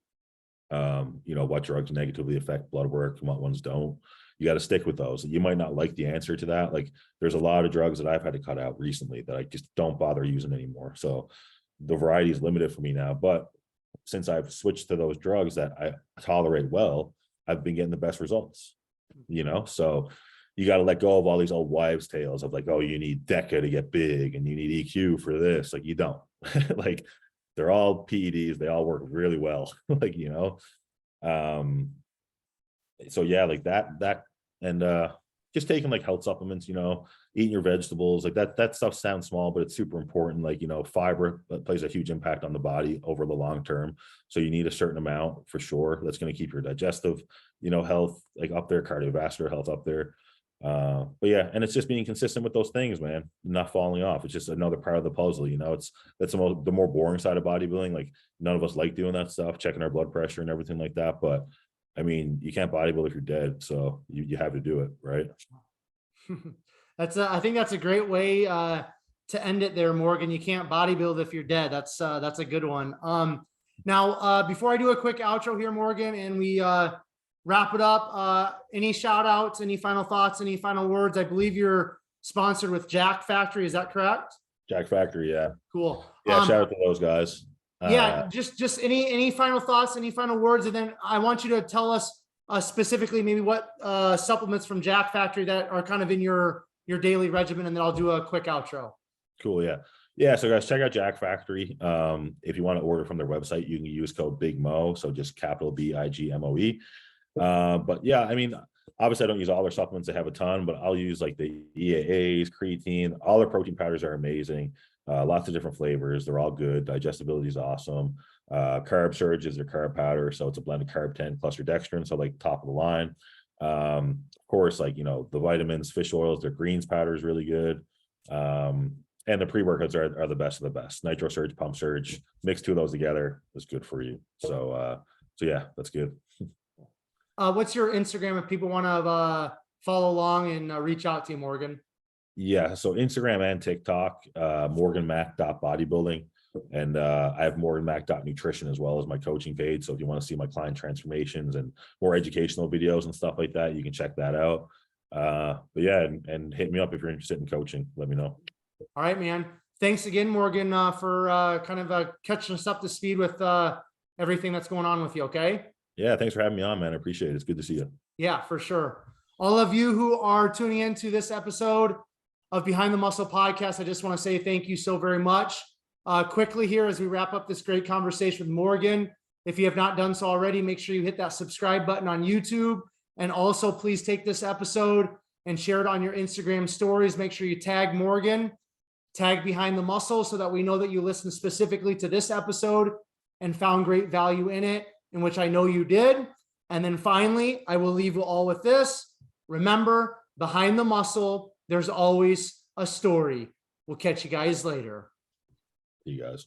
[SPEAKER 2] what drugs negatively affect blood work and what ones don't, you got to stick with those. You might not like the answer to that. Like there's a lot of drugs that I've had to cut out recently that I just don't bother using anymore. So the variety is limited for me now, but since I've switched to those drugs that I tolerate well, I've been getting the best results, so you got to let go of all these old wives' tales of like, oh, you need DECA to get big and you need EQ for this. Like you don't. Like they're all PEDs. They all work really well. Like, so yeah, like that, and just taking like health supplements, eating your vegetables, like that stuff sounds small, but it's super important. Like, fiber plays a huge impact on the body over the long term. So you need a certain amount for sure. That's going to keep your digestive, health like up there, cardiovascular health up there. But yeah, and it's just being consistent with those things, man, not falling off. It's just another part of the puzzle, that's the more boring side of bodybuilding. Like none of us like doing that stuff, checking our blood pressure and everything like that. But I mean, you can't bodybuild if you're dead. So you have to do it, right?
[SPEAKER 1] I think that's a great way to end it there, Morgan. You can't bodybuild if you're dead. That's a good one. Now, before I do a quick outro here, Morgan, and we wrap it up, any shout outs, any final thoughts, any final words? I believe you're sponsored with Jack Factory. Is that correct?
[SPEAKER 2] Jack Factory. Yeah.
[SPEAKER 1] Cool.
[SPEAKER 2] Yeah. Shout out to those guys.
[SPEAKER 1] Yeah. Just any final thoughts, any final words? And then I want you to tell us specifically maybe what supplements from Jack Factory that are kind of in your daily regimen. And then I'll do a quick outro.
[SPEAKER 2] Cool. Yeah. Yeah. So guys, check out Jack Factory. If you want to order from their website, you can use code Big Mo. So just capital BIGMOE. But yeah, I mean, obviously I don't use all their supplements. They have a ton, but I'll use like the EAAs, creatine, all their protein powders are amazing. Lots of different flavors. They're all good. Digestibility is awesome. Carb Surge is their carb powder. So it's a blend of carb 10 plus dextrin. So like top of the line. Of course, like, the vitamins, fish oils, their greens powder is really good. And the pre-workouts are the best of the best. Nitro Surge, Pump Surge, mix two of those together is good for you. So yeah, that's good.
[SPEAKER 1] What's your Instagram if people want to follow along and reach out to you, Morgan?
[SPEAKER 2] Yeah, so Instagram and TikTok, morganmac.bodybuilding. And I have morganmac.nutrition as well as my coaching page. So if you want to see my client transformations and more educational videos and stuff like that, you can check that out. But yeah, and hit me up if you're interested in coaching. Let me know.
[SPEAKER 1] All right, man. Thanks again, Morgan, for kind of catching us up to speed with everything that's going on with you. Okay.
[SPEAKER 2] Yeah. Thanks for having me on, man. I appreciate it. It's good to see you.
[SPEAKER 1] Yeah, for sure. All of you who are tuning into this episode of Behind the Muscle podcast, I just want to say thank you so very much. quickly here as we wrap up this great conversation with Morgan. If you have not done so already, make sure you hit that subscribe button on YouTube. And also please take this episode and share it on your Instagram stories. Make sure you tag Morgan, tag Behind the Muscle, so that we know that you listened specifically to this episode and found great value in it, in which I know you did. And then finally, I will leave you all with this. Remember, behind the muscle, there's always a story. We'll catch you guys later.
[SPEAKER 2] You guys.